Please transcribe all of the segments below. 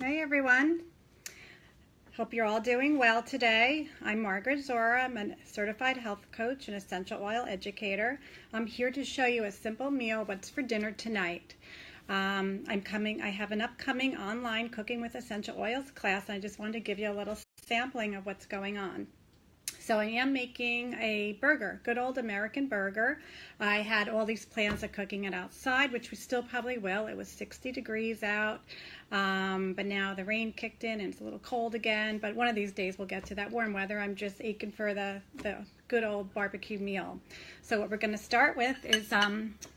Hey everyone, hope you're all doing well today. I'm Margaret Zora. I'm a certified health coach and essential oil educator. I'm here to show you a simple meal, what's for dinner tonight. I have an upcoming online Cooking with Essential Oils class, and I just wanted to give you a little sampling of what's going on. So I am making a burger, good old American burger. I had all these plans of cooking it outside, which we still probably will. It was 60 degrees out, but now the rain kicked in and it's a little cold again. But one of these days we'll get to that warm weather. I'm just aching for the good old barbecue meal. So what we're going to start with is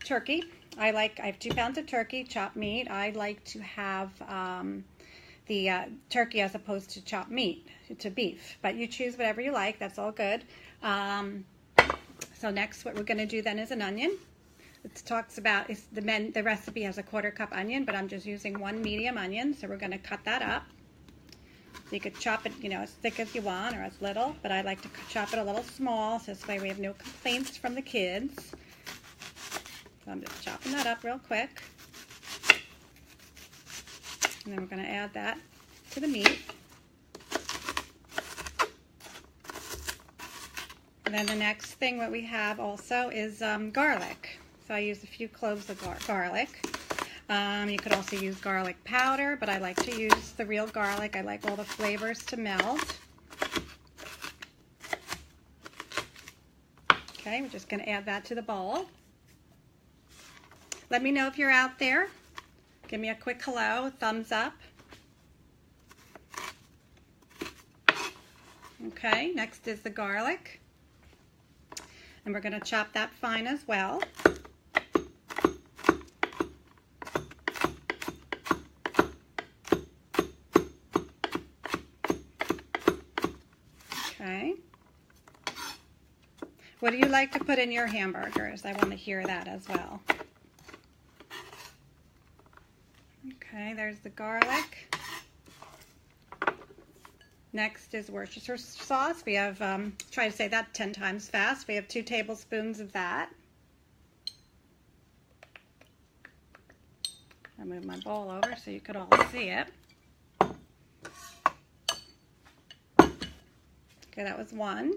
turkey. I have 2 pounds of turkey, chopped meat. I like to have the turkey as opposed to chopped meat, to beef, but you choose whatever you like. That's all good. So next what we're going to do then is an onion. It talks about the recipe has a 1/4 cup onion, but I'm just using 1 medium onion, so we're going to cut that up. You could chop it, as thick as you want or as little, but I like to chop it a little small, so this way we have no complaints from the kids. So I'm just chopping that up real quick. And then we're going to add that to the meat. And then the next thing what we have also is garlic. So I use a few cloves of garlic. You could also use garlic powder, but I like to use the real garlic. I like all the flavors to melt. Okay, we're just going to add that to the bowl. Let me know if you're out there. Give me a quick hello, thumbs up. Okay, next is the garlic. And we're going to chop that fine as well. Okay. What do you like to put in your hamburgers? I want to hear that as well. Okay, there's the garlic. Next is Worcestershire sauce. We have, try to say that 10 times fast. We have 2 tablespoons of that. I'll move my bowl over so you could all see it. Okay, that was 1.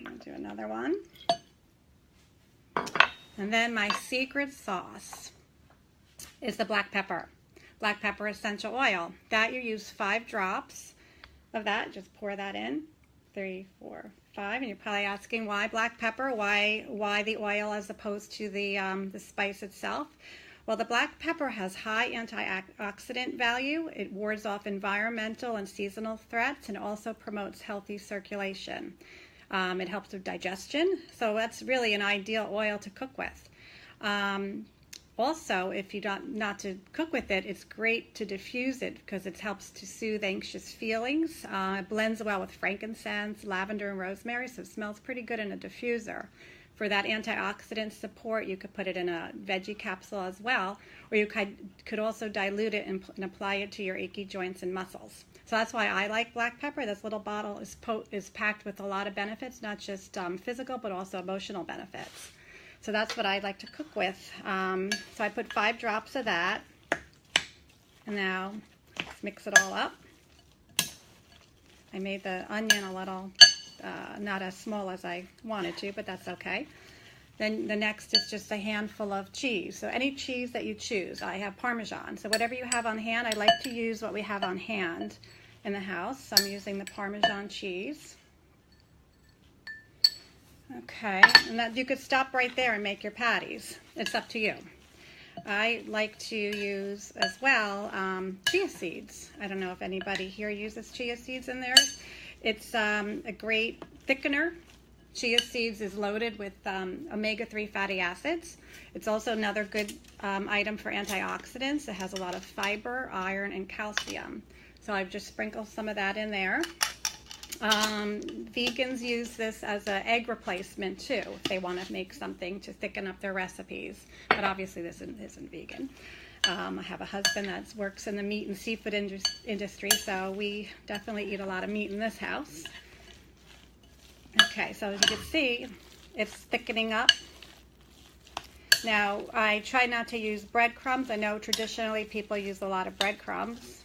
I'll do another one. And then my secret sauce is the black pepper. Black pepper essential oil. That you use 5 drops of that. Just pour that in. 3, 4, 5. And you're probably asking why black pepper? Why the oil as opposed to the spice itself? Well, the black pepper has high antioxidant value. It wards off environmental and seasonal threats and also promotes healthy circulation. It helps with digestion. So that's really an ideal oil to cook with. Also, if you not to cook with it, it's great to diffuse it because it helps to soothe anxious feelings. It blends well with frankincense, lavender, and rosemary, so it smells pretty good in a diffuser. For that antioxidant support, you could put it in a veggie capsule as well, or you could also dilute it and apply it to your achy joints and muscles. So that's why I like black pepper. This little bottle is packed with a lot of benefits, not just physical, but also emotional benefits. So that's what I like to cook with. So I put 5 drops of that. And now let's mix it all up. I made the onion a little, not as small as I wanted to, but that's okay. Then the next is just a handful of cheese. So any cheese that you choose. I have Parmesan. So whatever you have on hand, I like to use what we have on hand in the house. So I'm using the Parmesan cheese. Okay, and that you could stop right there and make your patties. It's up to you. I like to use as well chia seeds. I don't know if anybody here uses chia seeds in theirs. It's a great thickener. Chia seeds is loaded with omega-3 fatty acids. It's also another good item for antioxidants. It has a lot of fiber, iron, and calcium. So I've just sprinkled some of that in there. Vegans use this as an egg replacement too, if they want to make something to thicken up their recipes. But obviously this isn't vegan. I have a husband that works in the meat and seafood industry, so we definitely eat a lot of meat in this house. Okay, so as you can see, it's thickening up. Now, I try not to use breadcrumbs. I know traditionally people use a lot of breadcrumbs.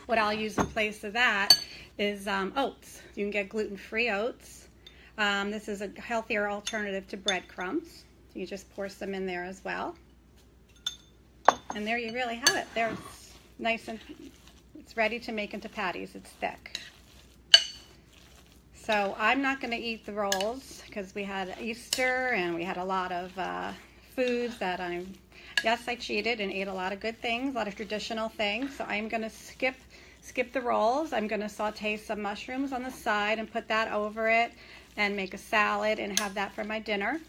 What I'll use in place of that is oats. You can get gluten-free oats. This is a healthier alternative to breadcrumbs. You just pour some in there as well. And there you really have it. There's nice and it's ready to make into patties. It's thick. So I'm not going to eat the rolls because we had Easter and we had a lot of foods that yes, I cheated and ate a lot of good things, a lot of traditional things. So I'm going to skip the rolls. I'm going to saute some mushrooms on the side and put that over it and make a salad and have that for my dinner.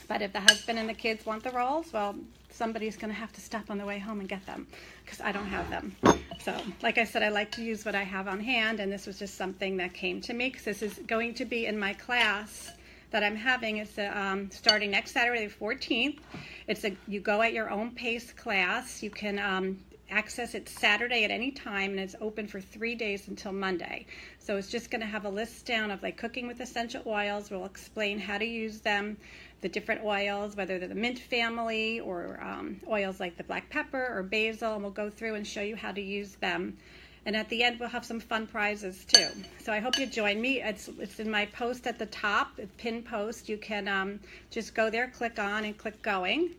But if the husband and the kids want the rolls, well, somebody's going to have to stop on the way home and get them because I don't have them. So, like I said, I like to use what I have on hand, and this was just something that came to me because this is going to be in my class that I'm having. It's starting next Saturday, the 14th. It's a you go at your own pace class. You can access it Saturday at any time, and it's open for 3 days until Monday. So it's just going to have a list down of like cooking with essential oils. We'll explain how to use them, the different oils, whether they're the mint family or oils like the black pepper or basil, and we'll go through and show you how to use them. And at the end, we'll have some fun prizes too. So I hope you join me. It's in my post at the top, the pinned post. You can just go there, click on, and click going.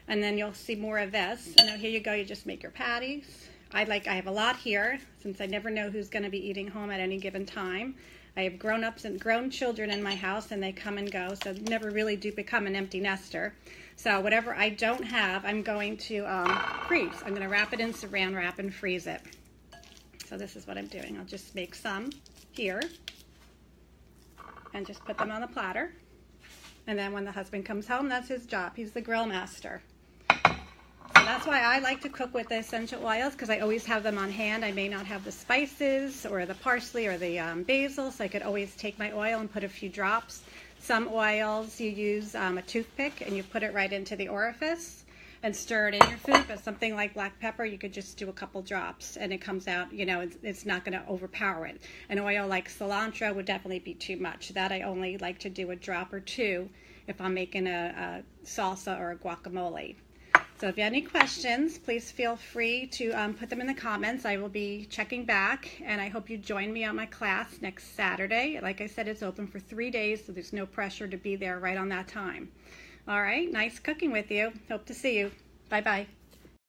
And then you'll see more of this. And now here you go, you just make your patties. I have a lot here since I never know who's going to be eating home at any given time. I have grown-ups and grown children in my house, and they come and go, so never really do become an empty nester. So whatever I don't have, I'm going to freeze. I'm going to wrap it in saran wrap and freeze it. So this is what I'm doing. I'll just make some here and just put them on the platter. And then when the husband comes home, that's his job. He's the grill master. So that's why I like to cook with the essential oils, because I always have them on hand. I may not have the spices or the parsley or the basil, so I could always take my oil and put a few drops. Some oils you use a toothpick and you put it right into the orifice and stir it in your food, but something like black pepper, you could just do a couple drops and it comes out, you know, it's not going to overpower it. An oil like cilantro would definitely be too much. That I only like to do a drop or two if I'm making a salsa or a guacamole. So if you have any questions, please feel free to put them in the comments. I will be checking back, and I hope you join me on my class next Saturday. Like I said, it's open for 3 days, so there's no pressure to be there right on that time. All right, nice cooking with you. Hope to see you. Bye-bye.